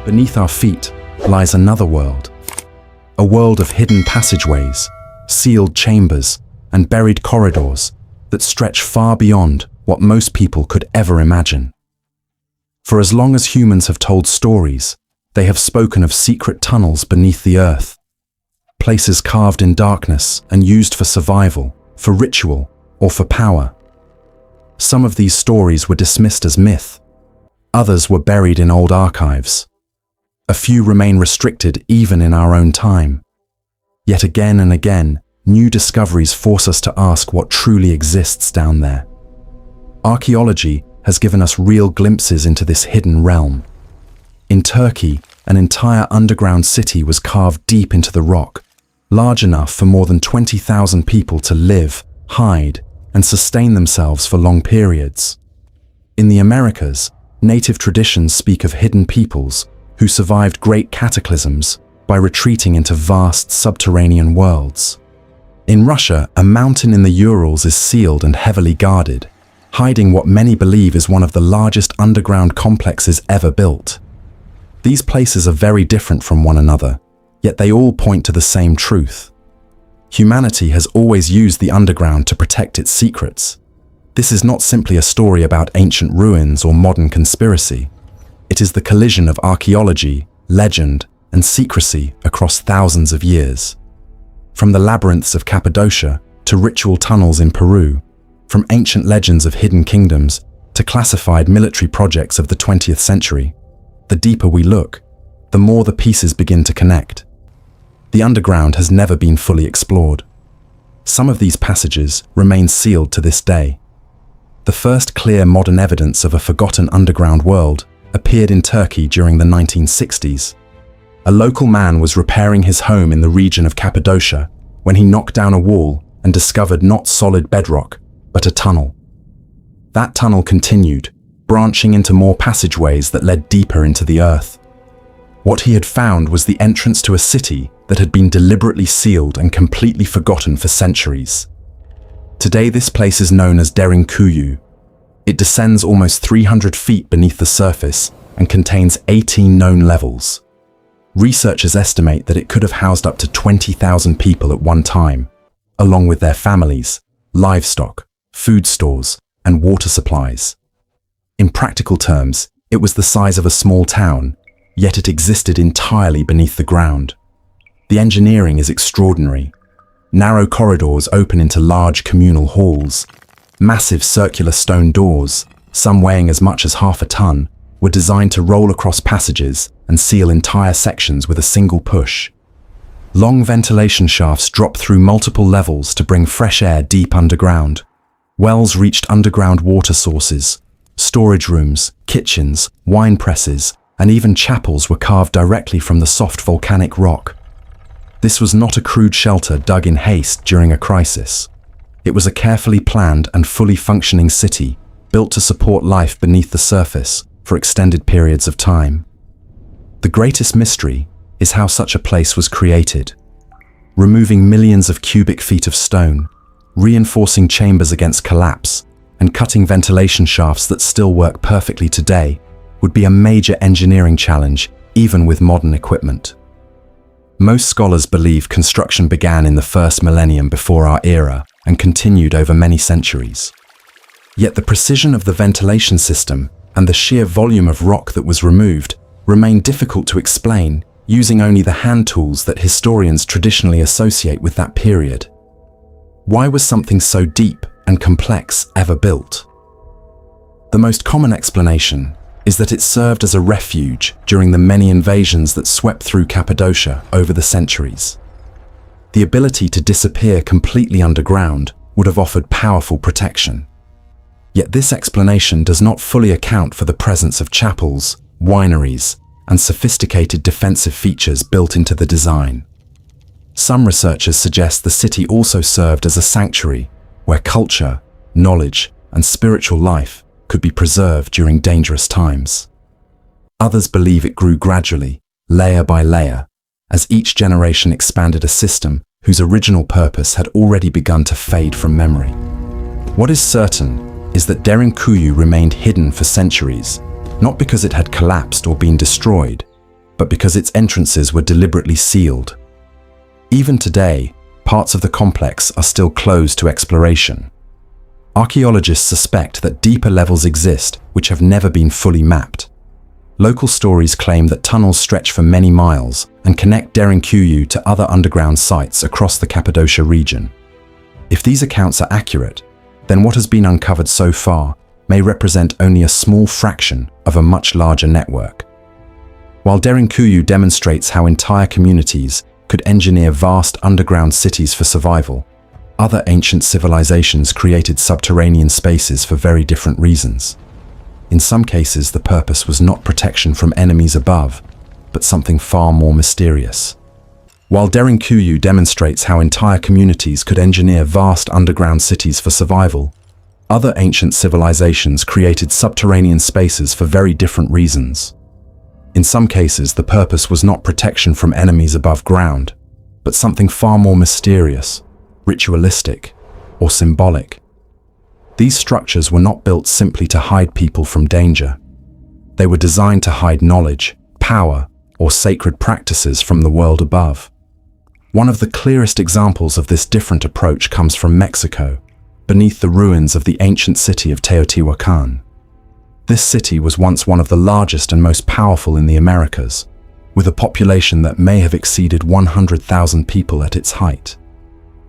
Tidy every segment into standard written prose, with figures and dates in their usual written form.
Beneath our feet lies another world. A world of hidden passageways, sealed chambers, and buried corridors that stretch far beyond what most people could ever imagine. For as long as humans have told stories, they have spoken of secret tunnels beneath the earth, places carved in darkness and used for survival, for ritual, or for power. Some of these stories were dismissed as myth. Others were buried in old archives. A few remain restricted even in our own time. Yet again and again, new discoveries force us to ask what truly exists down there. Archaeology has given us real glimpses into this hidden realm. In Turkey, an entire underground city was carved deep into the rock, large enough for more than 20,000 people to live, hide, and sustain themselves for long periods. In the Americas, native traditions speak of hidden peoples who survived great cataclysms by retreating into vast subterranean worlds. In Russia, a mountain in the Urals is sealed and heavily guarded, hiding what many believe is one of the largest underground complexes ever built. These places are very different from one another, yet they all point to the same truth. Humanity has always used the underground to protect its secrets. This is not simply a story about ancient ruins or modern conspiracy. It is the collision of archaeology, legend, and secrecy across thousands of years. From the labyrinths of Cappadocia to ritual tunnels in Peru, from ancient legends of hidden kingdoms to classified military projects of the 20th century, the deeper we look, the more the pieces begin to connect. The underground has never been fully explored. Some of these passages remain sealed to this day. The first clear modern evidence of a forgotten underground world appeared in Turkey during the 1960s. A local man was repairing his home in the region of Cappadocia when he knocked down a wall and discovered not solid bedrock, but a tunnel. That tunnel continued, branching into more passageways that led deeper into the earth. What he had found was the entrance to a city that had been deliberately sealed and completely forgotten for centuries. Today, this place is known as Derinkuyu. It descends almost 300 feet beneath the surface and contains 18 known levels. Researchers estimate that it could have housed up to 20,000 people at one time, along with their families, livestock, food stores, and water supplies. In practical terms, it was the size of a small town, yet it existed entirely beneath the ground. The engineering is extraordinary. Narrow corridors open into large communal halls. Massive circular stone doors, some weighing as much as half a ton, were designed to roll across passages and seal entire sections with a single push. Long ventilation shafts drop through multiple levels to bring fresh air deep underground. Wells reached underground water sources. Storage rooms, kitchens, wine presses, and even chapels were carved directly from the soft volcanic rock. This was not a crude shelter dug in haste during a crisis. It was a carefully planned and fully functioning city, built to support life beneath the surface for extended periods of time. The greatest mystery is how such a place was created. Removing millions of cubic feet of stone, reinforcing chambers against collapse, and cutting ventilation shafts that still work perfectly today would be a major engineering challenge, even with modern equipment. Most scholars believe construction began in the first millennium before our era and continued over many centuries. Yet the precision of the ventilation system and the sheer volume of rock that was removed remain difficult to explain using only the hand tools that historians traditionally associate with that period. Why was something so deep and complex ever built? The most common explanation is that it served as a refuge during the many invasions that swept through Cappadocia over the centuries. The ability to disappear completely underground would have offered powerful protection. Yet this explanation does not fully account for the presence of chapels, wineries, and sophisticated defensive features built into the design. Some researchers suggest the city also served as a sanctuary where culture, knowledge, and spiritual life could be preserved during dangerous times. Others believe it grew gradually, layer by layer, as each generation expanded a system whose original purpose had already begun to fade from memory. What is certain is that Derinkuyu remained hidden for centuries, not because it had collapsed or been destroyed, but because its entrances were deliberately sealed. Even today, parts of the complex are still closed to exploration. Archaeologists suspect that deeper levels exist which have never been fully mapped. Local stories claim that tunnels stretch for many miles and connect Derinkuyu to other underground sites across the Cappadocia region. If these accounts are accurate, then what has been uncovered so far may represent only a small fraction of a much larger network. While Derinkuyu demonstrates how entire communities could engineer vast underground cities for survival, other ancient civilizations created subterranean spaces for very different reasons. In some cases, the purpose was not protection from enemies above, but something far more mysterious. While Derinkuyu demonstrates how entire communities could engineer vast underground cities for survival, other ancient civilizations created subterranean spaces for very different reasons. In some cases, the purpose was not protection from enemies above ground, but something far more mysterious, ritualistic, or symbolic. These structures were not built simply to hide people from danger. They were designed to hide knowledge, power, or sacred practices from the world above. One of the clearest examples of this different approach comes from Mexico, beneath the ruins of the ancient city of Teotihuacan. This city was once one of the largest and most powerful in the Americas, with a population that may have exceeded 100,000 people at its height.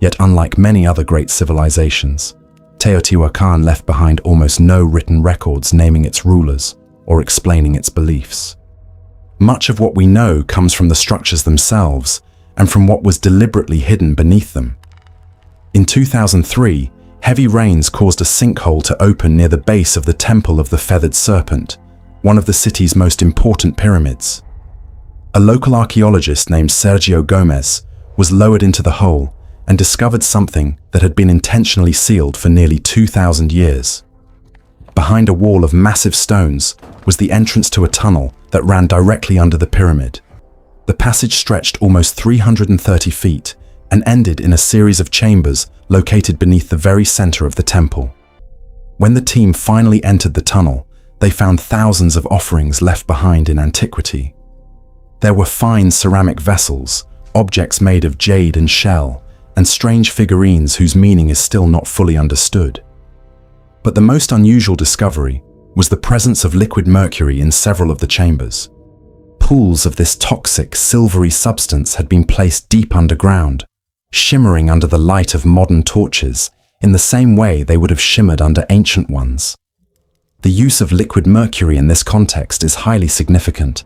Yet unlike many other great civilizations, Teotihuacan left behind almost no written records naming its rulers or explaining its beliefs. Much of what we know comes from the structures themselves and from what was deliberately hidden beneath them. In 2003, heavy rains caused a sinkhole to open near the base of the Temple of the Feathered Serpent, one of the city's most important pyramids. A local archaeologist named Sergio Gomez was lowered into the hole and discovered something that had been intentionally sealed for nearly 2,000 years. Behind a wall of massive stones was the entrance to a tunnel that ran directly under the pyramid. The passage stretched almost 330 feet and ended in a series of chambers located beneath the very center of the temple. When the team finally entered the tunnel, they found thousands of offerings left behind in antiquity. There were fine ceramic vessels, objects made of jade and shell, and strange figurines whose meaning is still not fully understood. But the most unusual discovery was the presence of liquid mercury in several of the chambers. Pools of this toxic, silvery substance had been placed deep underground, shimmering under the light of modern torches in the same way they would have shimmered under ancient ones. The use of liquid mercury in this context is highly significant.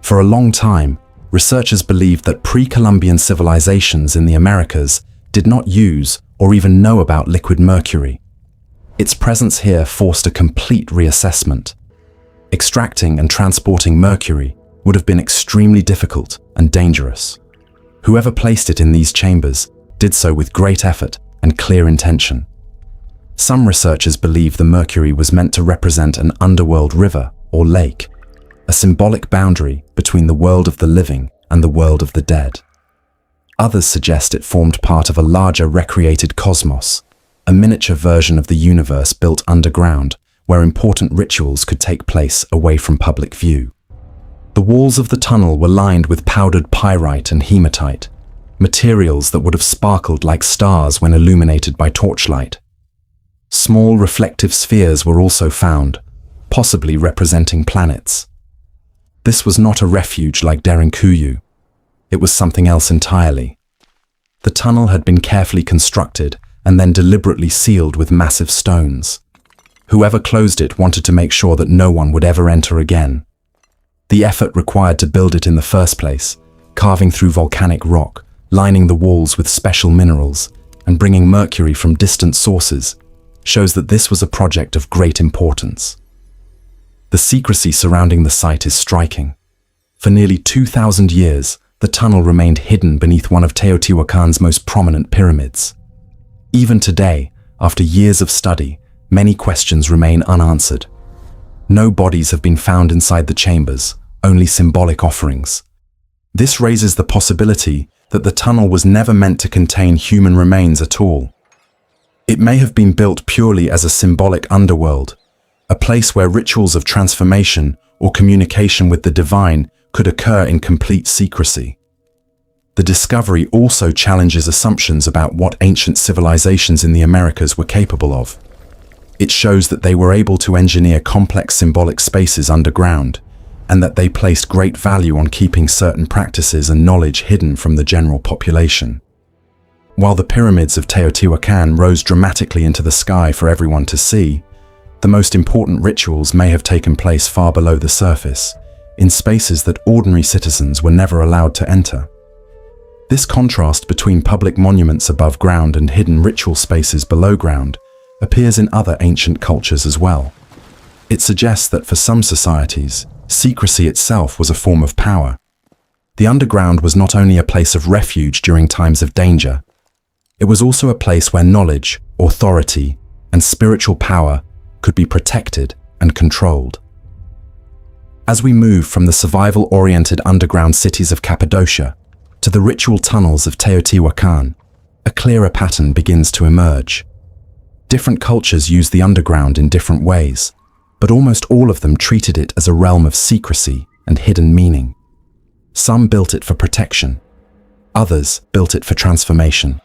For a long time, researchers believed that pre-Columbian civilizations in the Americas did not use or even know about liquid mercury. Its presence here forced a complete reassessment. Extracting and transporting mercury would have been extremely difficult and dangerous. Whoever placed it in these chambers did so with great effort and clear intention. Some researchers believe the mercury was meant to represent an underworld river or lake, a symbolic boundary between the world of the living and the world of the dead. Others suggest it formed part of a larger recreated cosmos, a miniature version of the universe built underground where important rituals could take place away from public view. The walls of the tunnel were lined with powdered pyrite and hematite, materials that would have sparkled like stars when illuminated by torchlight. Small reflective spheres were also found, possibly representing planets. This was not a refuge like Derinkuyu. It was something else entirely. The tunnel had been carefully constructed and then deliberately sealed with massive stones. Whoever closed it wanted to make sure that no one would ever enter again. The effort required to build it in the first place, carving through volcanic rock, lining the walls with special minerals, and bringing mercury from distant sources, shows that this was a project of great importance. The secrecy surrounding the site is striking. For nearly 2,000 years, the tunnel remained hidden beneath one of Teotihuacan's most prominent pyramids. Even today, after years of study, many questions remain unanswered. No bodies have been found inside the chambers, only symbolic offerings. This raises the possibility that the tunnel was never meant to contain human remains at all. It may have been built purely as a symbolic underworld, a place where rituals of transformation or communication with the divine could occur in complete secrecy. The discovery also challenges assumptions about what ancient civilizations in the Americas were capable of. It shows that they were able to engineer complex symbolic spaces underground, and that they placed great value on keeping certain practices and knowledge hidden from the general population. While the pyramids of Teotihuacan rose dramatically into the sky for everyone to see, the most important rituals may have taken place far below the surface, in spaces that ordinary citizens were never allowed to enter. This contrast between public monuments above ground and hidden ritual spaces below ground appears in other ancient cultures as well. It suggests that for some societies, secrecy itself was a form of power. The underground was not only a place of refuge during times of danger, it was also a place where knowledge, authority, and spiritual power could be protected and controlled. As we move from the survival-oriented underground cities of Cappadocia to the ritual tunnels of Teotihuacan, a clearer pattern begins to emerge. Different cultures used the underground in different ways, but almost all of them treated it as a realm of secrecy and hidden meaning. Some built it for protection, others built it for transformation,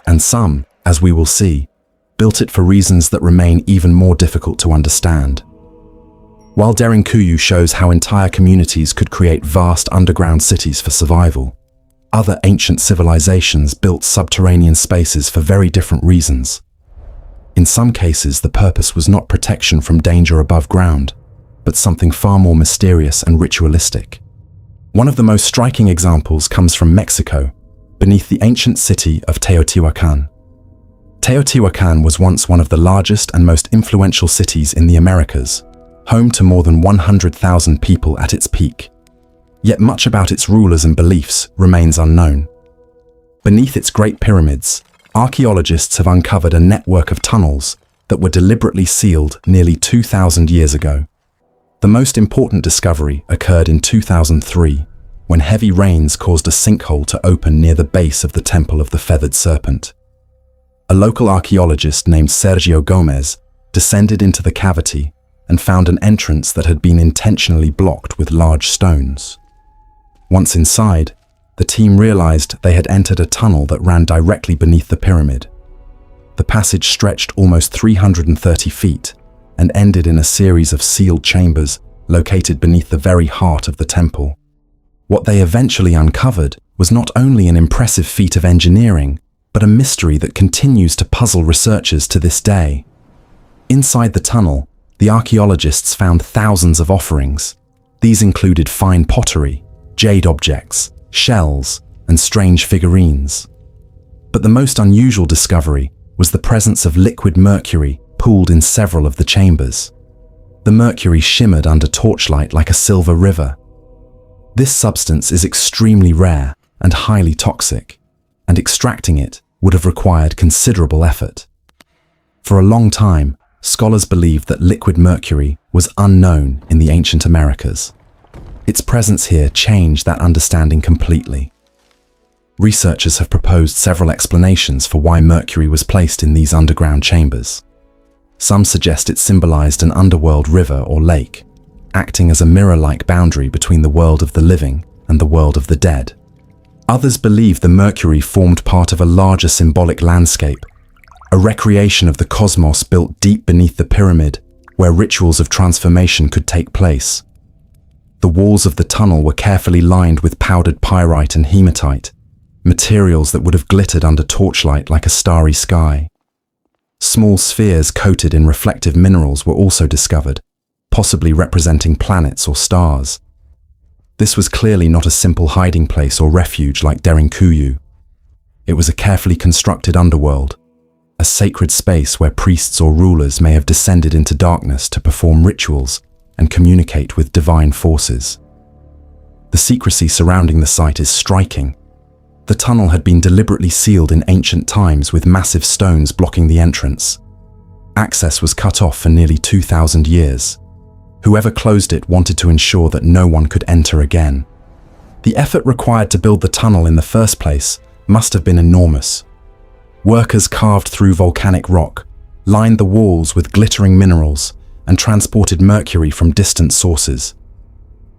and some, as we will see, built it for reasons that remain even more difficult to understand. While Derinkuyu shows how entire communities could create vast underground cities for survival, other ancient civilizations built subterranean spaces for very different reasons. In some cases, the purpose was not protection from danger above ground, but something far more mysterious and ritualistic. One of the most striking examples comes from Mexico, beneath the ancient city of Teotihuacan. Teotihuacan was once one of the largest and most influential cities in the Americas, home to more than 100,000 people at its peak. Yet much about its rulers and beliefs remains unknown. Beneath its great pyramids, archaeologists have uncovered a network of tunnels that were deliberately sealed nearly 2,000 years ago. The most important discovery occurred in 2003, when heavy rains caused a sinkhole to open near the base of the Temple of the Feathered Serpent. A local archaeologist named Sergio Gomez descended into the cavity and found an entrance that had been intentionally blocked with large stones. Once inside, the team realized they had entered a tunnel that ran directly beneath the pyramid. The passage stretched almost 330 feet and ended in a series of sealed chambers located beneath the very heart of the temple. What they eventually uncovered was not only an impressive feat of engineering, but a mystery that continues to puzzle researchers to this day. Inside the tunnel, the archaeologists found thousands of offerings. These included fine pottery, jade objects, shells, and strange figurines. But the most unusual discovery was the presence of liquid mercury pooled in several of the chambers. The mercury shimmered under torchlight like a silver river. This substance is extremely rare and highly toxic, and extracting it would have required considerable effort. For a long time, scholars believed that liquid mercury was unknown in the ancient Americas. Its presence here changed that understanding completely. Researchers have proposed several explanations for why mercury was placed in these underground chambers. Some suggest it symbolized an underworld river or lake, acting as a mirror-like boundary between the world of the living and the world of the dead. Others believe the mercury formed part of a larger symbolic landscape, a recreation of the cosmos built deep beneath the pyramid, where rituals of transformation could take place. The walls of the tunnel were carefully lined with powdered pyrite and hematite, materials that would have glittered under torchlight like a starry sky. Small spheres coated in reflective minerals were also discovered, possibly representing planets or stars. This was clearly not a simple hiding place or refuge like Derinkuyu. It was a carefully constructed underworld, a sacred space where priests or rulers may have descended into darkness to perform rituals and communicate with divine forces. The secrecy surrounding the site is striking. The tunnel had been deliberately sealed in ancient times with massive stones blocking the entrance. Access was cut off for nearly 2,000 years. Whoever closed it wanted to ensure that no one could enter again. The effort required to build the tunnel in the first place must have been enormous. Workers carved through volcanic rock, lined the walls with glittering minerals, and transported mercury from distant sources.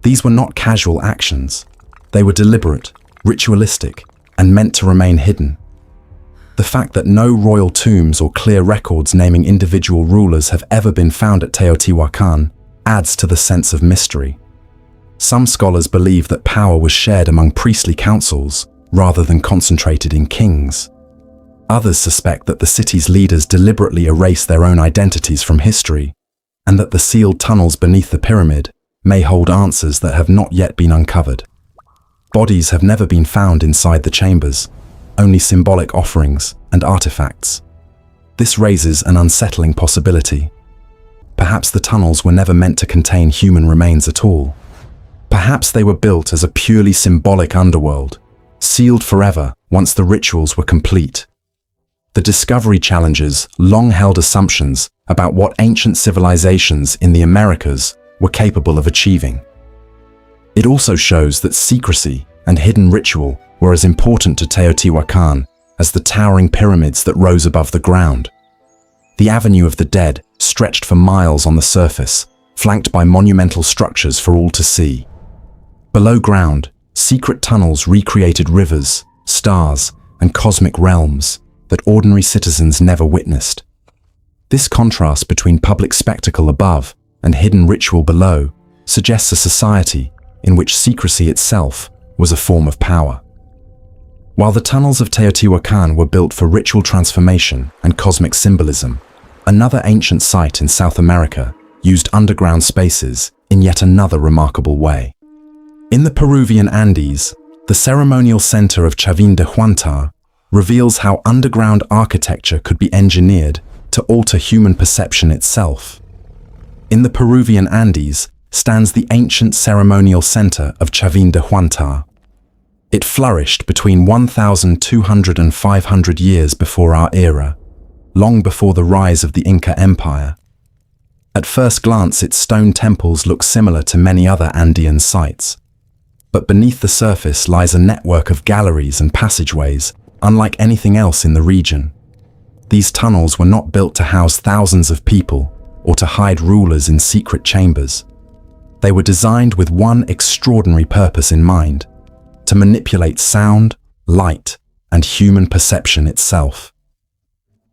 These were not casual actions. They were deliberate, ritualistic, and meant to remain hidden. The fact that no royal tombs or clear records naming individual rulers have ever been found at Teotihuacan adds to the sense of mystery. Some scholars believe that power was shared among priestly councils rather than concentrated in kings. Others suspect that the city's leaders deliberately erased their own identities from history, and that the sealed tunnels beneath the pyramid may hold answers that have not yet been uncovered. Bodies have never been found inside the chambers, only symbolic offerings and artifacts. This raises an unsettling possibility. Perhaps the tunnels were never meant to contain human remains at all. Perhaps they were built as a purely symbolic underworld, sealed forever once the rituals were complete. The discovery challenges long-held assumptions about what ancient civilizations in the Americas were capable of achieving. It also shows that secrecy and hidden ritual were as important to Teotihuacan as the towering pyramids that rose above the ground. The Avenue of the Dead stretched for miles on the surface, flanked by monumental structures for all to see. Below ground, secret tunnels recreated rivers, stars, and cosmic realms that ordinary citizens never witnessed. This contrast between public spectacle above and hidden ritual below suggests a society in which secrecy itself was a form of power. While the tunnels of Teotihuacan were built for ritual transformation and cosmic symbolism, another ancient site in South America used underground spaces in yet another remarkable way. In the Peruvian Andes, the ceremonial center of Chavin de Huantar reveals how underground architecture could be engineered to alter human perception itself. In the Peruvian Andes stands the ancient ceremonial center of Chavin de Huantar. It flourished between 1,200 and 500 years before our era, long before the rise of the Inca Empire. At first glance, its stone temples look similar to many other Andean sites. But beneath the surface lies a network of galleries and passageways, unlike anything else in the region. These tunnels were not built to house thousands of people or to hide rulers in secret chambers. They were designed with one extraordinary purpose in mind: to manipulate sound, light, and human perception itself.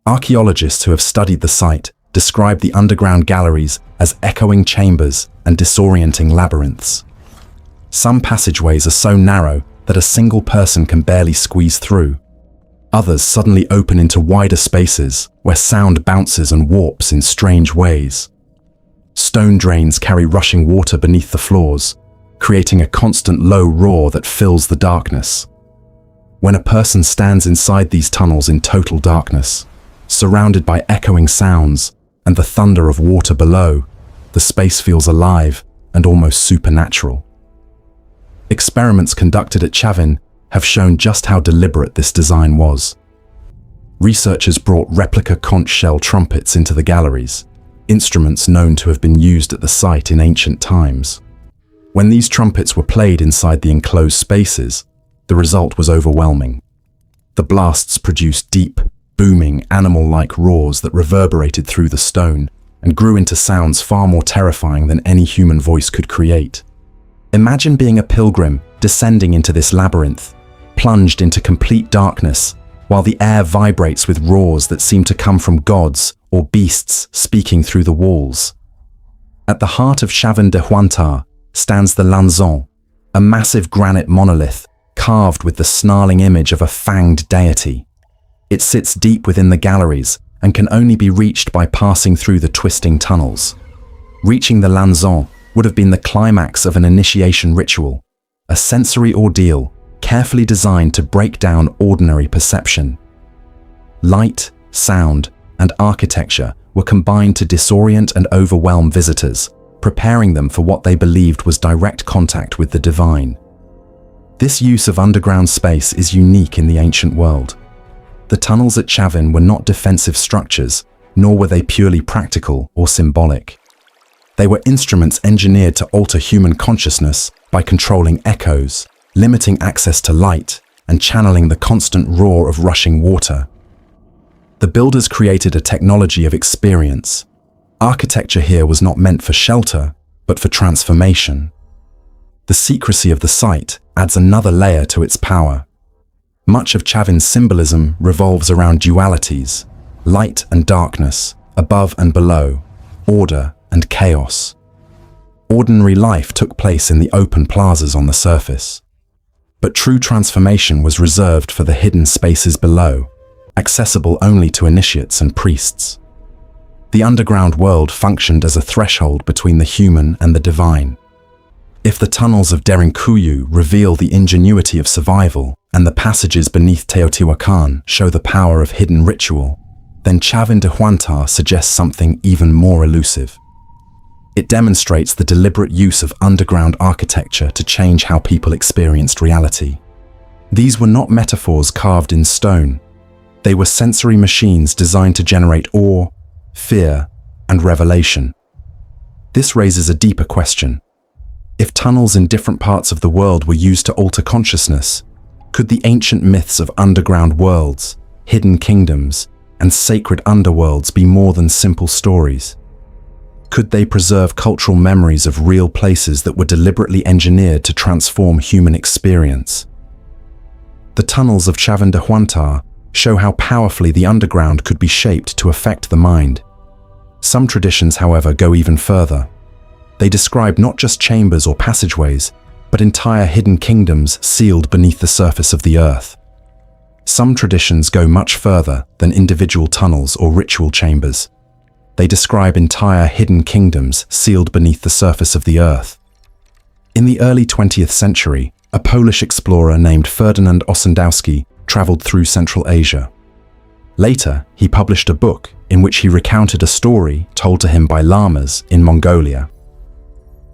Archaeologists who have studied the site describe the underground galleries as echoing chambers and disorienting labyrinths. Some passageways are so narrow that a single person can barely squeeze through. Others suddenly open into wider spaces where sound bounces and warps in strange ways. Stone drains carry rushing water beneath the floors, creating a constant low roar that fills the darkness. When a person stands inside these tunnels in total darkness, surrounded by echoing sounds and the thunder of water below, the space feels alive and almost supernatural. Experiments conducted at Chavin have shown just how deliberate this design was. Researchers brought replica conch shell trumpets into the galleries, instruments known to have been used at the site in ancient times. When these trumpets were played inside the enclosed spaces, the result was overwhelming. The blasts produced deep, booming, animal-like roars that reverberated through the stone and grew into sounds far more terrifying than any human voice could create. Imagine being a pilgrim descending into this labyrinth, plunged into complete darkness, while the air vibrates with roars that seem to come from gods or beasts speaking through the walls. At the heart of Chavin de Huantar stands the Lanzon, a massive granite monolith carved with the snarling image of a fanged deity. It sits deep within the galleries and can only be reached by passing through the twisting tunnels. Reaching the Lanzon would have been the climax of an initiation ritual, a sensory ordeal carefully designed to break down ordinary perception. Light, sound, and architecture were combined to disorient and overwhelm visitors, preparing them for what they believed was direct contact with the divine. This use of underground space is unique in the ancient world. The tunnels at Chavin were not defensive structures, nor were they purely practical or symbolic. They were instruments engineered to alter human consciousness by controlling echoes, limiting access to light, and channeling the constant roar of rushing water. The builders created a technology of experience. Architecture here was not meant for shelter, but for transformation. The secrecy of the site adds another layer to its power. Much of Chavin's symbolism revolves around dualities, light and darkness, above and below, order and chaos. Ordinary life took place in the open plazas on the surface. But true transformation was reserved for the hidden spaces below, accessible only to initiates and priests. The underground world functioned as a threshold between the human and the divine. If the tunnels of Derinkuyu reveal the ingenuity of survival and the passages beneath Teotihuacan show the power of hidden ritual, then Chavin de Huantar suggests something even more elusive. It demonstrates the deliberate use of underground architecture to change how people experienced reality. These were not metaphors carved in stone. They were sensory machines designed to generate awe, fear, and revelation. This raises a deeper question. If tunnels in different parts of the world were used to alter consciousness, could the ancient myths of underground worlds, hidden kingdoms, and sacred underworlds be more than simple stories? Could they preserve cultural memories of real places that were deliberately engineered to transform human experience? The tunnels of Chavin de Huantar show how powerfully the underground could be shaped to affect the mind. Some traditions, however, go even further. They describe not just chambers or passageways, but entire hidden kingdoms sealed beneath the surface of the earth. Some traditions go much further than individual tunnels or ritual chambers. They describe entire hidden kingdoms sealed beneath the surface of the earth. In the early 20th century, a Polish explorer named Ferdynand Ossendowski traveled through Central Asia. Later, he published a book in which he recounted a story told to him by lamas in Mongolia.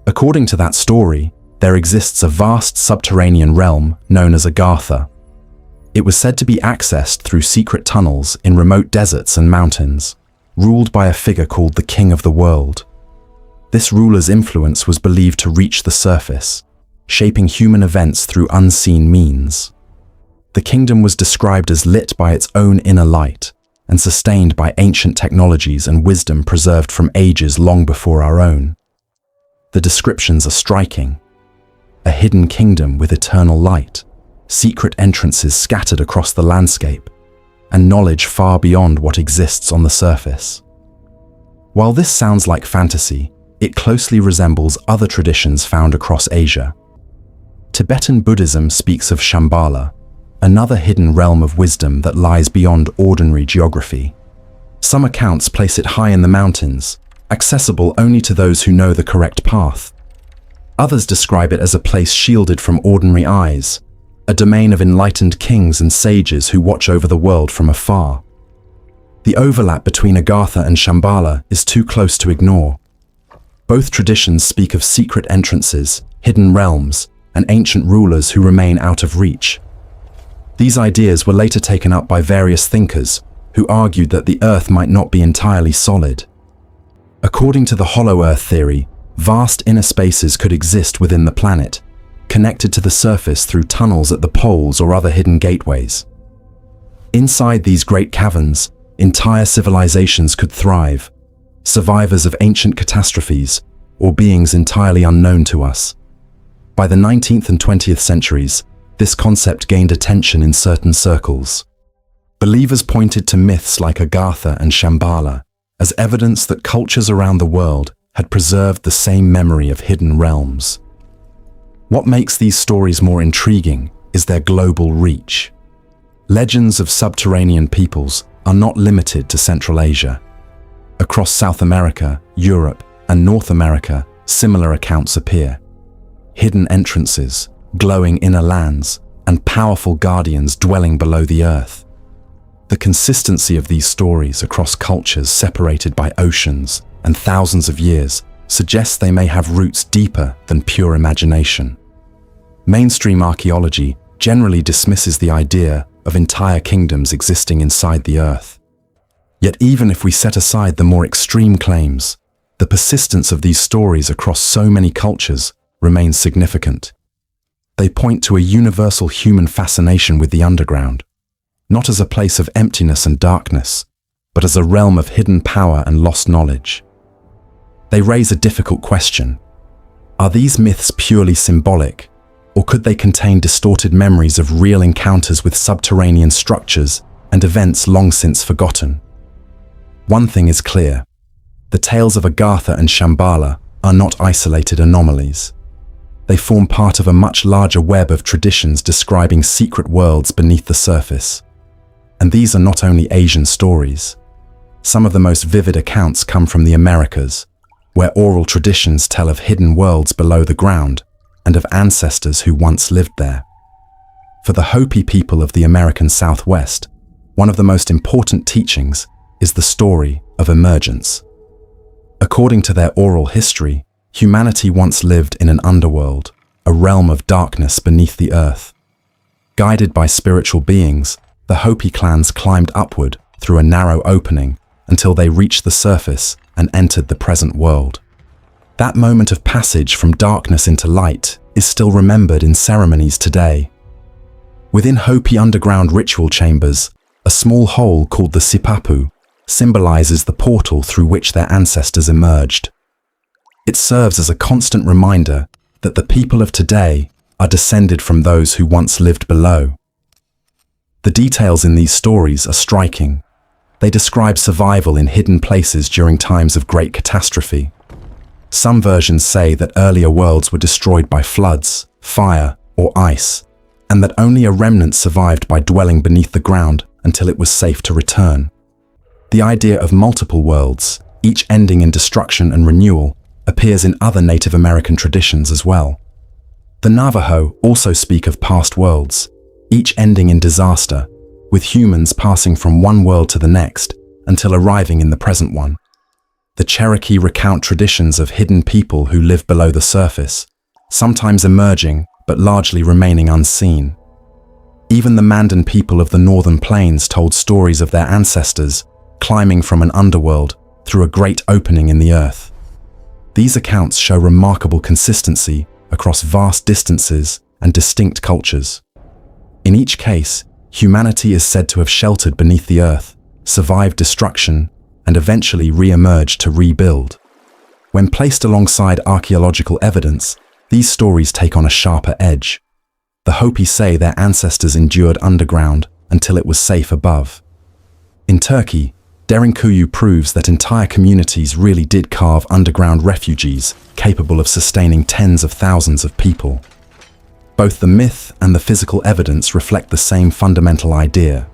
According to that story, there exists a vast subterranean realm known as Agartha. It was said to be accessed through secret tunnels in remote deserts and mountains, ruled by a figure called the King of the World. This ruler's influence was believed to reach the surface, shaping human events through unseen means. The kingdom was described as lit by its own inner light and sustained by ancient technologies and wisdom preserved from ages long before our own. The descriptions are striking. A hidden kingdom with eternal light, secret entrances scattered across the landscape, and knowledge far beyond what exists on the surface. While this sounds like fantasy, it closely resembles other traditions found across Asia. Tibetan Buddhism speaks of Shambhala, another hidden realm of wisdom that lies beyond ordinary geography. Some accounts place it high in the mountains, accessible only to those who know the correct path. Others describe it as a place shielded from ordinary eyes, a domain of enlightened kings and sages who watch over the world from afar. The overlap between Agartha and Shambhala is too close to ignore. Both traditions speak of secret entrances, hidden realms, and ancient rulers who remain out of reach. These ideas were later taken up by various thinkers who argued that the Earth might not be entirely solid. According to the hollow Earth theory, vast inner spaces could exist within the planet, connected to the surface through tunnels at the poles or other hidden gateways. Inside these great caverns, entire civilizations could thrive, survivors of ancient catastrophes or beings entirely unknown to us. By the 19th and 20th centuries, this concept gained attention in certain circles. Believers pointed to myths like Agartha and Shambhala as evidence that cultures around the world had preserved the same memory of hidden realms. What makes these stories more intriguing is their global reach. Legends of subterranean peoples are not limited to Central Asia. Across South America, Europe, and North America, similar accounts appear. Hidden entrances, glowing inner lands, and powerful guardians dwelling below the earth. The consistency of these stories across cultures separated by oceans and thousands of years suggests they may have roots deeper than pure imagination. Mainstream archaeology generally dismisses the idea of entire kingdoms existing inside the earth. Yet even if we set aside the more extreme claims, the persistence of these stories across so many cultures remains significant. They point to a universal human fascination with the underground, not as a place of emptiness and darkness, but as a realm of hidden power and lost knowledge. They raise a difficult question. Are these myths purely symbolic, or could they contain distorted memories of real encounters with subterranean structures and events long since forgotten? One thing is clear: the tales of Agartha and Shambhala are not isolated anomalies. They form part of a much larger web of traditions describing secret worlds beneath the surface. And these are not only Asian stories. Some of the most vivid accounts come from the Americas, where oral traditions tell of hidden worlds below the ground and of ancestors who once lived there. For the Hopi people of the American Southwest, one of the most important teachings is the story of emergence. According to their oral history, humanity once lived in an underworld, a realm of darkness beneath the earth. Guided by spiritual beings, the Hopi clans climbed upward through a narrow opening until they reached the surface and entered the present world. That moment of passage from darkness into light is still remembered in ceremonies today. Within Hopi underground ritual chambers, a small hole called the sipapu symbolizes the portal through which their ancestors emerged. It serves as a constant reminder that the people of today are descended from those who once lived below. The details in these stories are striking. They describe survival in hidden places during times of great catastrophe. Some versions say that earlier worlds were destroyed by floods, fire, or ice, and that only a remnant survived by dwelling beneath the ground until it was safe to return. The idea of multiple worlds, each ending in destruction and renewal, appears in other Native American traditions as well. The Navajo also speak of past worlds, each ending in disaster, with humans passing from one world to the next until arriving in the present one. The Cherokee recount traditions of hidden people who live below the surface, sometimes emerging but largely remaining unseen. Even the Mandan people of the Northern Plains told stories of their ancestors climbing from an underworld through a great opening in the earth. These accounts show remarkable consistency across vast distances and distinct cultures. In each case, humanity is said to have sheltered beneath the earth, survived destruction, and eventually re-emerged to rebuild. When placed alongside archaeological evidence, these stories take on a sharper edge. The Hopi say their ancestors endured underground until it was safe above. In Turkey, Derinkuyu proves that entire communities really did carve underground refuges capable of sustaining tens of thousands of people. Both the myth and the physical evidence reflect the same fundamental idea.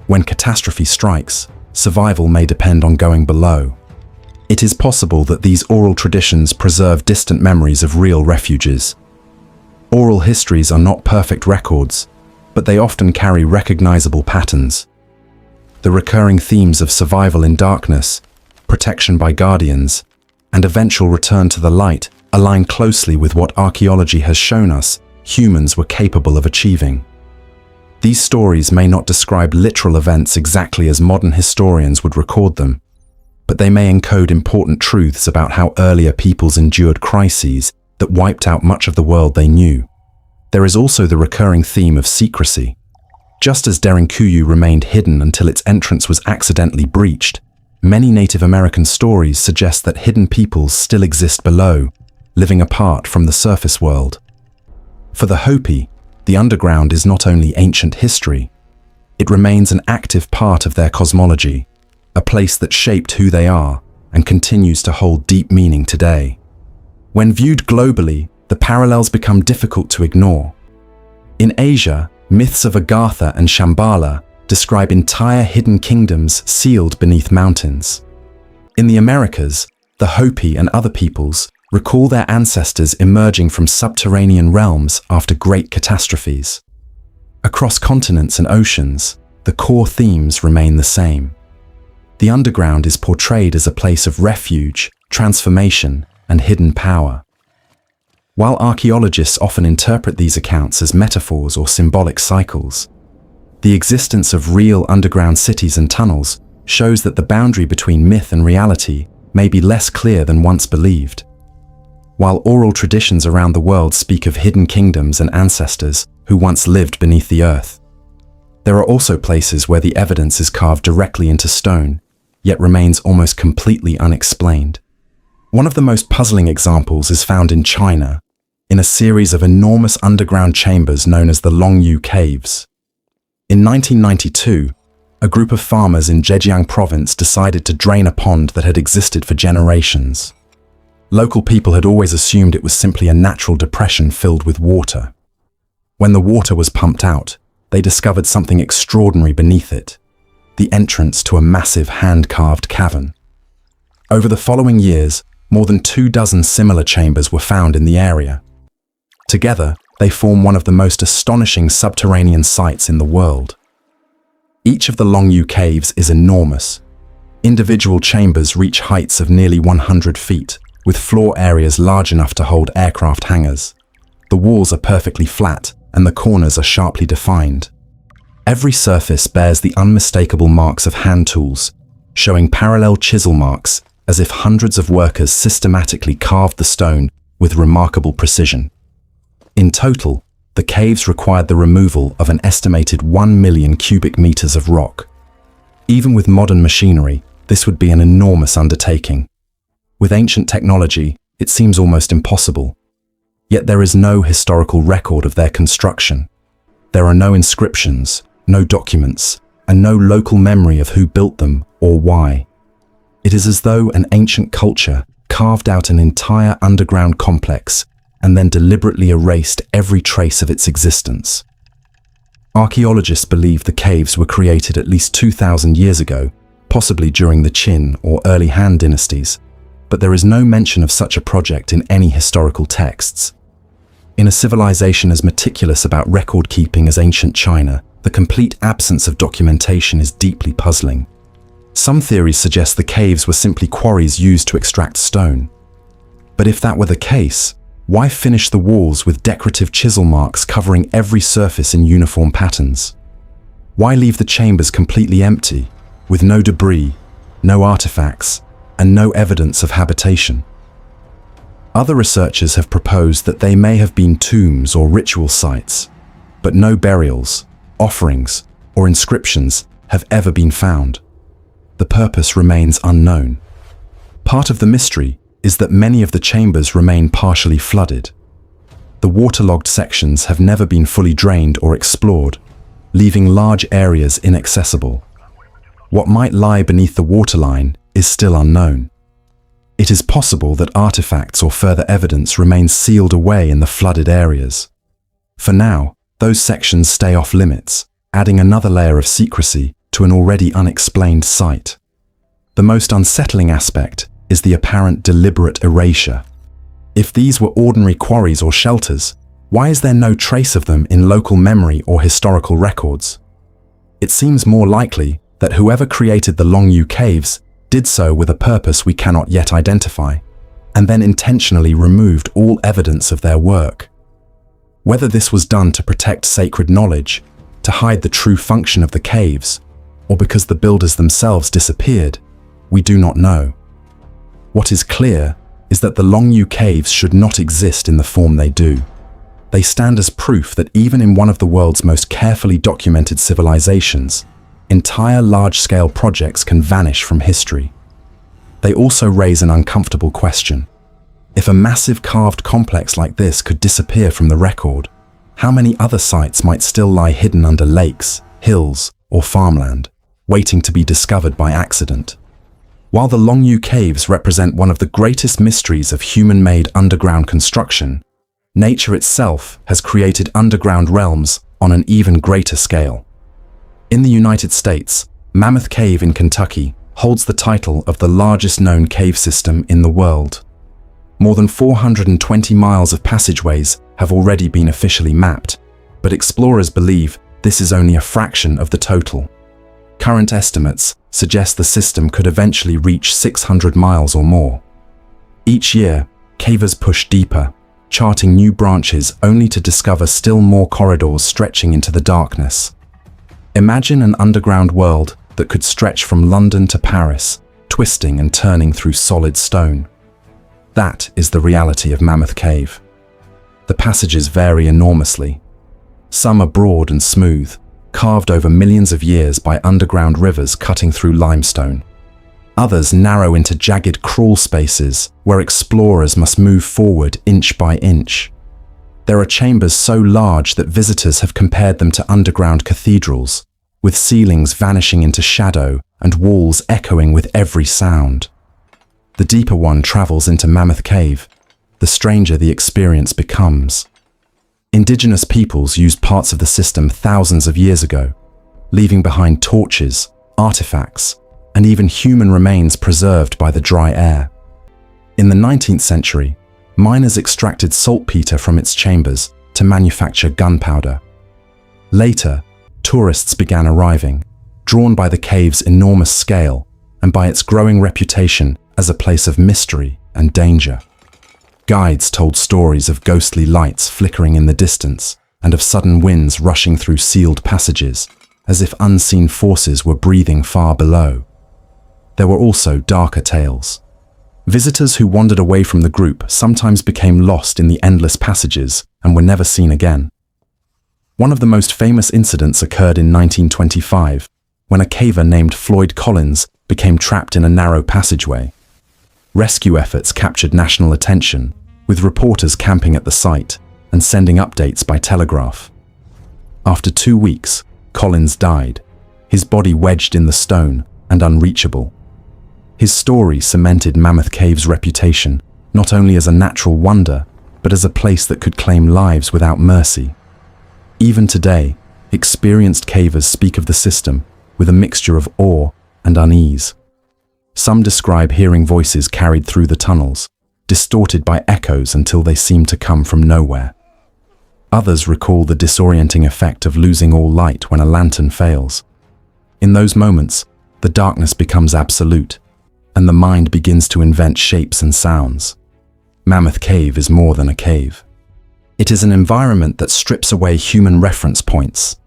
When catastrophe strikes, survival may depend on going below. It is possible that these oral traditions preserve distant memories of real refuges. Oral histories are not perfect records, but they often carry recognizable patterns. The recurring themes of survival in darkness, protection by guardians, and eventual return to the light align closely with what archaeology has shown us humans were capable of achieving. These stories may not describe literal events exactly as modern historians would record them, but they may encode important truths about how earlier peoples endured crises that wiped out much of the world they knew. There is also the recurring theme of secrecy. Just as Derinkuyu remained hidden until its entrance was accidentally breached, many Native American stories suggest that hidden peoples still exist below, living apart from the surface world. For the Hopi, the underground is not only ancient history, it remains an active part of their cosmology, a place that shaped who they are and continues to hold deep meaning today. When viewed globally, the parallels become difficult to ignore. In Asia, myths of Agartha and Shambhala describe entire hidden kingdoms sealed beneath mountains. In the Americas, the Hopi and other peoples recall their ancestors emerging from subterranean realms after great catastrophes. Across continents and oceans, the core themes remain the same. The underground is portrayed as a place of refuge, transformation, and hidden power. While archaeologists often interpret these accounts as metaphors or symbolic cycles, the existence of real underground cities and tunnels shows that the boundary between myth and reality may be less clear than once believed. While oral traditions around the world speak of hidden kingdoms and ancestors who once lived beneath the earth, there are also places where the evidence is carved directly into stone, yet remains almost completely unexplained. One of the most puzzling examples is found in China, in a series of enormous underground chambers known as the Longyou Caves. In 1992, a group of farmers in Zhejiang province decided to drain a pond that had existed for generations. Local people had always assumed it was simply a natural depression filled with water. When the water was pumped out, they discovered something extraordinary beneath it, the entrance to a massive hand-carved cavern. Over the following years, more than 24 similar chambers were found in the area. Together, they form one of the most astonishing subterranean sites in the world. Each of the Longyou Caves is enormous. Individual chambers reach heights of nearly 100 feet, with floor areas large enough to hold aircraft hangars. The walls are perfectly flat, and the corners are sharply defined. Every surface bears the unmistakable marks of hand tools, showing parallel chisel marks as if hundreds of workers systematically carved the stone with remarkable precision. In total, the caves required the removal of an estimated 1 million cubic meters of rock. Even with modern machinery, this would be an enormous undertaking. With ancient technology, it seems almost impossible. Yet there is no historical record of their construction. There are no inscriptions, no documents, and no local memory of who built them or why. It is as though an ancient culture carved out an entire underground complex and then deliberately erased every trace of its existence. Archaeologists believe the caves were created at least 2,000 years ago, possibly during the Qin or early Han dynasties, but there is no mention of such a project in any historical texts. In a civilization as meticulous about record-keeping as ancient China, the complete absence of documentation is deeply puzzling. Some theories suggest the caves were simply quarries used to extract stone. But if that were the case, why finish the walls with decorative chisel marks covering every surface in uniform patterns? Why leave the chambers completely empty, with no debris, no artifacts, and no evidence of habitation? Other researchers have proposed that they may have been tombs or ritual sites, but no burials, offerings, or inscriptions have ever been found. The purpose remains unknown. Part of the mystery is that many of the chambers remain partially flooded. The waterlogged sections have never been fully drained or explored, leaving large areas inaccessible. What might lie beneath the waterline is still unknown. It is possible that artifacts or further evidence remains sealed away in the flooded areas. For now, those sections stay off limits, adding another layer of secrecy to an already unexplained site. The most unsettling aspect is the apparent deliberate erasure. If these were ordinary quarries or shelters, why is there no trace of them in local memory or historical records? It seems more likely that whoever created the Longyou Caves did so with a purpose we cannot yet identify, and then intentionally removed all evidence of their work. Whether this was done to protect sacred knowledge, to hide the true function of the caves, or because the builders themselves disappeared, we do not know. What is clear is that the Longyou Caves should not exist in the form they do. They stand as proof that even in one of the world's most carefully documented civilizations, entire large-scale projects can vanish from history. They also raise an uncomfortable question. If a massive carved complex like this could disappear from the record, how many other sites might still lie hidden under lakes, hills, or farmland, waiting to be discovered by accident? While the Longyou Caves represent one of the greatest mysteries of human-made underground construction, nature itself has created underground realms on an even greater scale. In the United States, Mammoth Cave in Kentucky holds the title of the largest known cave system in the world. More than 420 miles of passageways have already been officially mapped, but explorers believe this is only a fraction of the total. Current estimates suggest the system could eventually reach 600 miles or more. Each year, cavers push deeper, charting new branches only to discover still more corridors stretching into the darkness. Imagine an underground world that could stretch from London to Paris, twisting and turning through solid stone. That is the reality of Mammoth Cave. The passages vary enormously. Some are broad and smooth, carved over millions of years by underground rivers cutting through limestone. Others narrow into jagged crawl spaces where explorers must move forward inch by inch. There are chambers so large that visitors have compared them to underground cathedrals, with ceilings vanishing into shadow and walls echoing with every sound. The deeper one travels into Mammoth Cave, the stranger the experience becomes. Indigenous peoples used parts of the system thousands of years ago, leaving behind torches, artifacts, and even human remains preserved by the dry air. In the 19th century, miners extracted saltpeter from its chambers to manufacture gunpowder. Later, tourists began arriving, drawn by the cave's enormous scale and by its growing reputation as a place of mystery and danger. Guides told stories of ghostly lights flickering in the distance and of sudden winds rushing through sealed passages, as if unseen forces were breathing far below. There were also darker tales. Visitors who wandered away from the group sometimes became lost in the endless passages and were never seen again. One of the most famous incidents occurred in 1925, when a caver named Floyd Collins became trapped in a narrow passageway. Rescue efforts captured national attention, with reporters camping at the site and sending updates by telegraph. After 2 weeks, Collins died, his body wedged in the stone and unreachable. His story cemented Mammoth Cave's reputation, not only as a natural wonder, but as a place that could claim lives without mercy. Even today, experienced cavers speak of the system with a mixture of awe and unease. Some describe hearing voices carried through the tunnels, distorted by echoes until they seem to come from nowhere. Others recall the disorienting effect of losing all light when a lantern fails. In those moments, the darkness becomes absolute, and the mind begins to invent shapes and sounds. Mammoth Cave is more than a cave. It is an environment that strips away human reference points.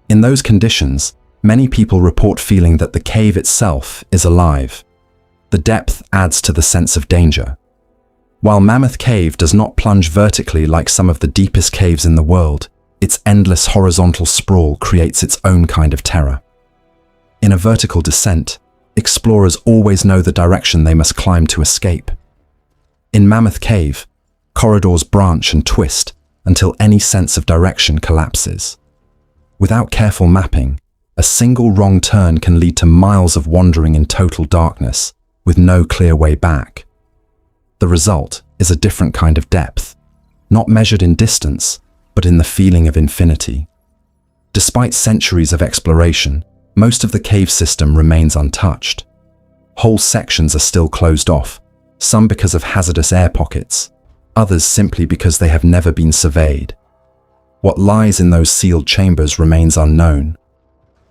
In those conditions, many people report feeling that the cave itself is alive. The depth adds to the sense of danger. While Mammoth Cave does not plunge vertically like some of the deepest caves in the world, its endless horizontal sprawl creates its own kind of terror. In a vertical descent, explorers always know the direction they must climb to escape. In Mammoth Cave, corridors branch and twist until any sense of direction collapses. Without careful mapping, a single wrong turn can lead to miles of wandering in total darkness, with no clear way back. The result is a different kind of depth, not measured in distance, but in the feeling of infinity. Despite centuries of exploration, most of the cave system remains untouched. Whole sections are still closed off, some because of hazardous air pockets, others simply because they have never been surveyed. What lies in those sealed chambers remains unknown.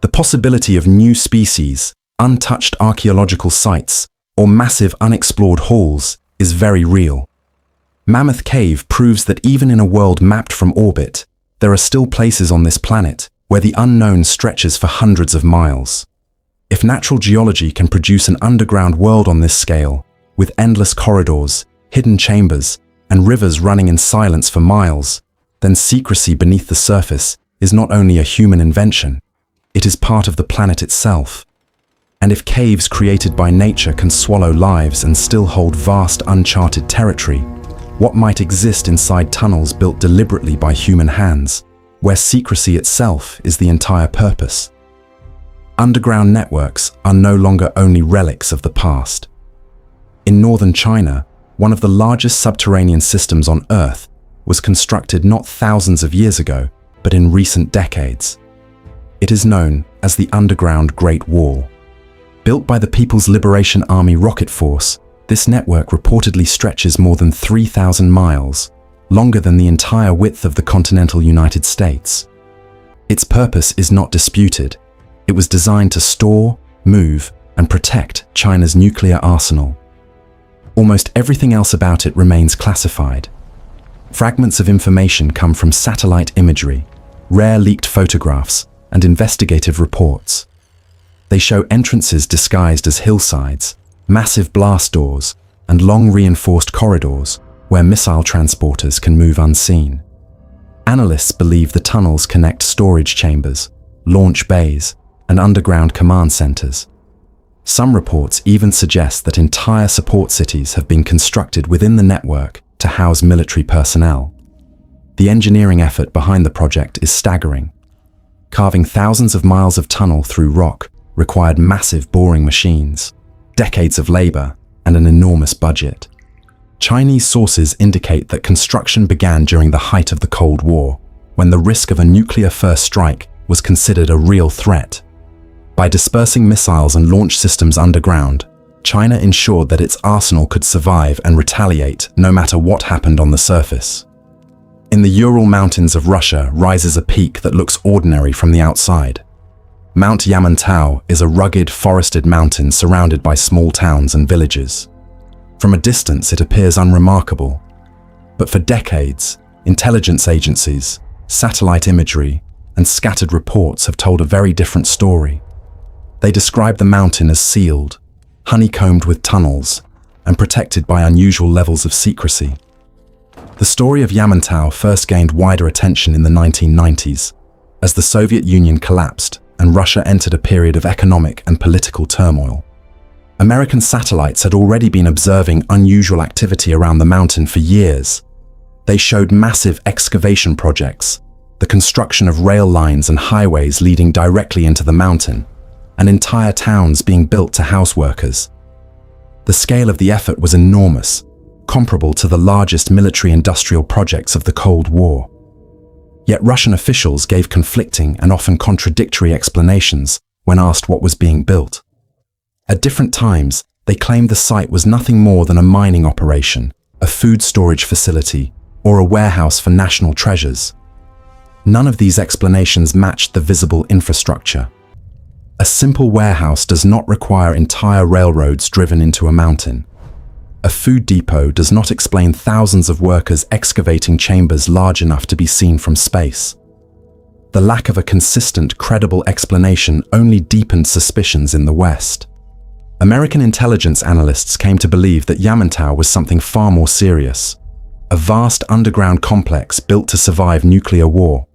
The possibility of new species, untouched archaeological sites, or massive unexplored halls is very real. Mammoth Cave proves that even in a world mapped from orbit, there are still places on this planet where the unknown stretches for hundreds of miles. If natural geology can produce an underground world on this scale, with endless corridors, hidden chambers, and rivers running in silence for miles, then secrecy beneath the surface is not only a human invention, it is part of the planet itself. And if caves created by nature can swallow lives and still hold vast uncharted territory, what might exist inside tunnels built deliberately by human hands, where secrecy itself is the entire purpose? Underground networks are no longer only relics of the past. In northern China, one of the largest subterranean systems on Earth was constructed not thousands of years ago, but in recent decades. It is known as the Underground Great Wall. Built by the People's Liberation Army Rocket Force, this network reportedly stretches more than 3,000 miles, longer than the entire width of the continental United States. Its purpose is not disputed. It was designed to store, move, and protect China's nuclear arsenal. Almost everything else about it remains classified. Fragments of information come from satellite imagery, rare leaked photographs, and investigative reports. They show entrances disguised as hillsides, massive blast doors, and long reinforced corridors where missile transporters can move unseen. Analysts believe the tunnels connect storage chambers, launch bays, and underground command centers. Some reports even suggest that entire support cities have been constructed within the network to house military personnel. The engineering effort behind the project is staggering. Carving thousands of miles of tunnel through rock required massive boring machines, decades of labor, and an enormous budget. Chinese sources indicate that construction began during the height of the Cold War, when the risk of a nuclear first strike was considered a real threat. By dispersing missiles and launch systems underground, China ensured that its arsenal could survive and retaliate no matter what happened on the surface. In the Ural Mountains of Russia rises a peak that looks ordinary from the outside. Mount Yamantau is a rugged, forested mountain surrounded by small towns and villages. From a distance, it appears unremarkable. But for decades, intelligence agencies, satellite imagery, and scattered reports have told a very different story. They describe the mountain as sealed, honeycombed with tunnels, and protected by unusual levels of secrecy. The story of Yamantau first gained wider attention in the 1990s, as the Soviet Union collapsed and Russia entered a period of economic and political turmoil. American satellites had already been observing unusual activity around the mountain for years. They showed massive excavation projects, the construction of rail lines and highways leading directly into the mountain, and entire towns being built to house workers. The scale of the effort was enormous, comparable to the largest military-industrial projects of the Cold War. Yet Russian officials gave conflicting and often contradictory explanations when asked what was being built. At different times, they claimed the site was nothing more than a mining operation, a food storage facility, or a warehouse for national treasures. None of these explanations matched the visible infrastructure. A simple warehouse does not require entire railroads driven into a mountain. A food depot does not explain thousands of workers excavating chambers large enough to be seen from space. The lack of a consistent, credible explanation only deepened suspicions in the West. American intelligence analysts came to believe that Yamantau was something far more serious, a vast underground complex built to survive nuclear war.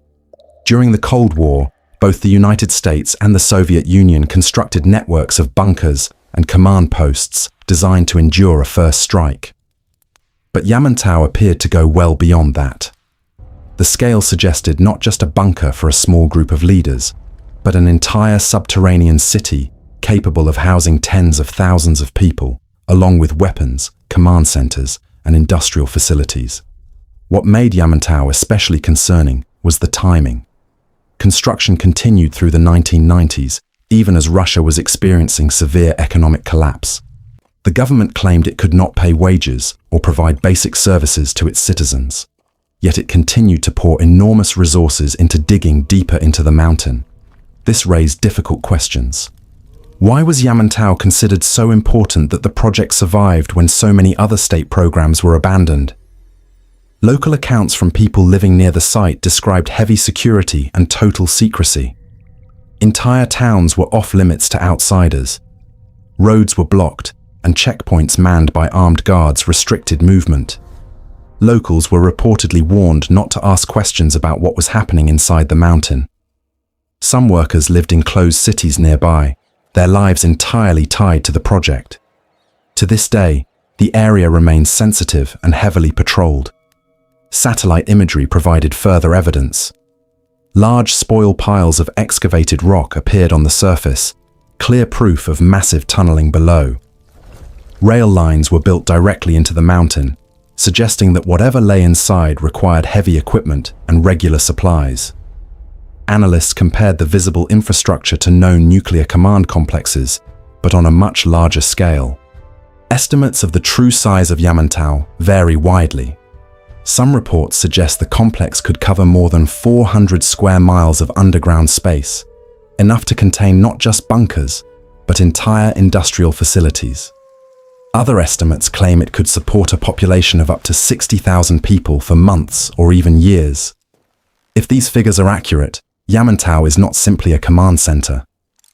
During the Cold War, both the United States and the Soviet Union constructed networks of bunkers and command posts designed to endure a first strike. But Yamantau appeared to go well beyond that. The scale suggested not just a bunker for a small group of leaders, but an entire subterranean city capable of housing tens of thousands of people, along with weapons, command centers, and industrial facilities. What made Yamantau especially concerning was the timing. Construction continued through the 1990s, even as Russia was experiencing severe economic collapse. The government claimed it could not pay wages or provide basic services to its citizens. Yet it continued to pour enormous resources into digging deeper into the mountain. This raised difficult questions. Why was Yamantau considered so important that the project survived when so many other state programs were abandoned? Local accounts from people living near the site described heavy security and total secrecy. Entire towns were off-limits to outsiders. Roads were blocked, and checkpoints manned by armed guards restricted movement. Locals were reportedly warned not to ask questions about what was happening inside the mountain. Some workers lived in closed cities nearby, their lives entirely tied to the project. To this day, the area remains sensitive and heavily patrolled. Satellite imagery provided further evidence. Large spoil piles of excavated rock appeared on the surface, clear proof of massive tunneling below. Rail lines were built directly into the mountain, suggesting that whatever lay inside required heavy equipment and regular supplies. Analysts compared the visible infrastructure to known nuclear command complexes, but on a much larger scale. Estimates of the true size of Yamantau vary widely. Some reports suggest the complex could cover more than 400 square miles of underground space, enough to contain not just bunkers, but entire industrial facilities. Other estimates claim it could support a population of up to 60,000 people for months or even years. If these figures are accurate, Yamantau is not simply a command center.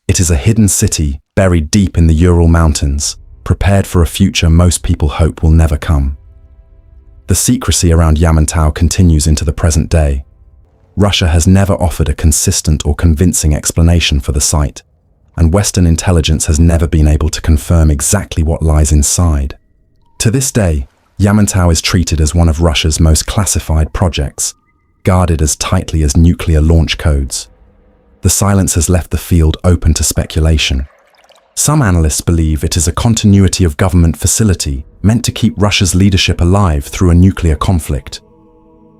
It is a hidden city buried deep in the Ural Mountains, prepared for a future most people hope will never come. The secrecy around Yamantau continues into the present day. Russia has never offered a consistent or convincing explanation for the site. and Western intelligence has never been able to confirm exactly what lies inside. To this day, Yamantau is treated as one of Russia's most classified projects, guarded as tightly as nuclear launch codes. The silence has left the field open to speculation. Some analysts believe it is a continuity of government facility meant to keep Russia's leadership alive through a nuclear conflict.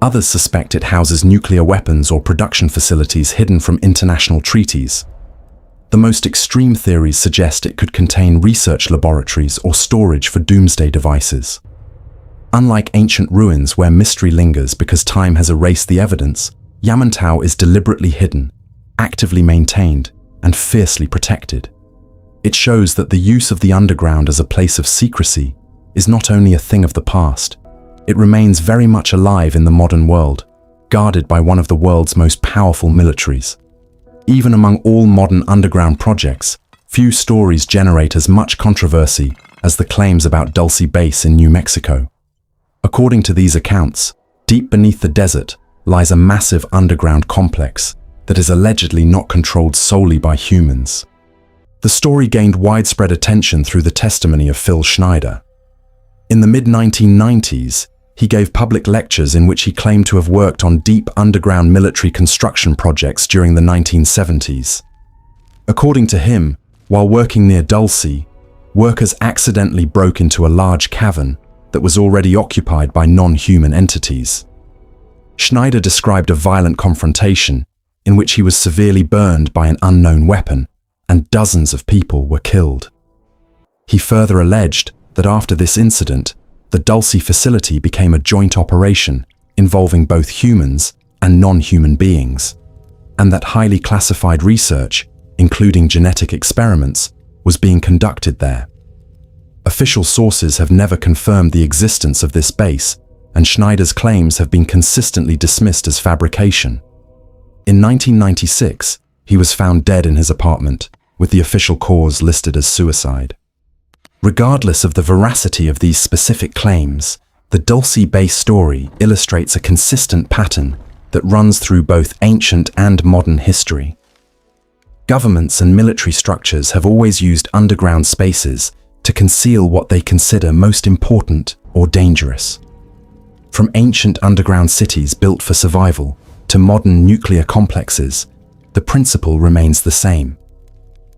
Others suspect it houses nuclear weapons or production facilities hidden from international treaties. The most extreme theories suggest it could contain research laboratories or storage for doomsday devices. Unlike ancient ruins where mystery lingers because time has erased the evidence, Yamantau is deliberately hidden, actively maintained, and fiercely protected. It shows that the use of the underground as a place of secrecy is not only a thing of the past, it remains very much alive in the modern world, guarded by one of the world's most powerful militaries. Even among all modern underground projects, few stories generate as much controversy as the claims about Dulce Base in New Mexico. According to these accounts, deep beneath the desert lies a massive underground complex that is allegedly not controlled solely by humans. The story gained widespread attention through the testimony of Phil Schneider. In the mid-1990s, he gave public lectures in which he claimed to have worked on deep underground military construction projects during the 1970s. According to him, while working near Dulce, workers accidentally broke into a large cavern that was already occupied by non-human entities. Schneider described a violent confrontation in which he was severely burned by an unknown weapon, and dozens of people were killed. He further alleged that after this incident, the Dulce facility became a joint operation involving both humans and non-human beings, and that highly classified research, including genetic experiments, was being conducted there. Official sources have never confirmed the existence of this base, and Schneider's claims have been consistently dismissed as fabrication. In 1996, he was found dead in his apartment, with the official cause listed as suicide. Regardless of the veracity of these specific claims, the Dulce Base story illustrates a consistent pattern that runs through both ancient and modern history. Governments and military structures have always used underground spaces to conceal what they consider most important or dangerous. From ancient underground cities built for survival to modern nuclear complexes, the principle remains the same.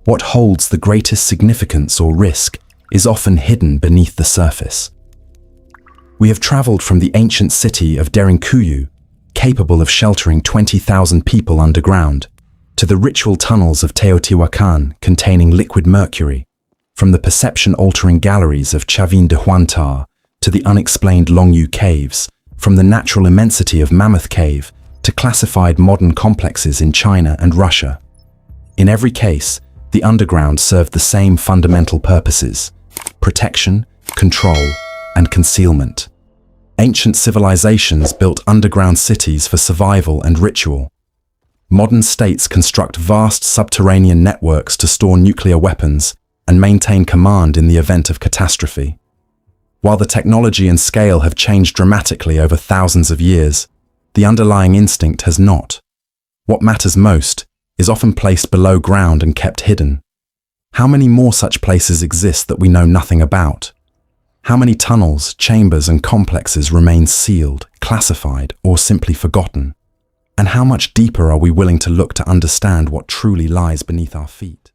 What holds the greatest significance or risk is often hidden beneath the surface. We have traveled from the ancient city of Derinkuyu, capable of sheltering 20,000 people underground, to the ritual tunnels of Teotihuacan containing liquid mercury, from the perception-altering galleries of Chavin de Huantar to the unexplained Longyou Caves, from the natural immensity of Mammoth Cave to classified modern complexes in China and Russia. In every case, the underground served the same fundamental purposes: protection, control, and concealment. Ancient civilizations built underground cities for survival and ritual. Modern states construct vast subterranean networks to store nuclear weapons and maintain command in the event of catastrophe. While the technology and scale have changed dramatically over thousands of years, the underlying instinct has not. What matters most is often placed below ground and kept hidden. How many more such places exist that we know nothing about? How many tunnels, chambers, and complexes remain sealed, classified, or simply forgotten? And how much deeper are we willing to look to understand what truly lies beneath our feet?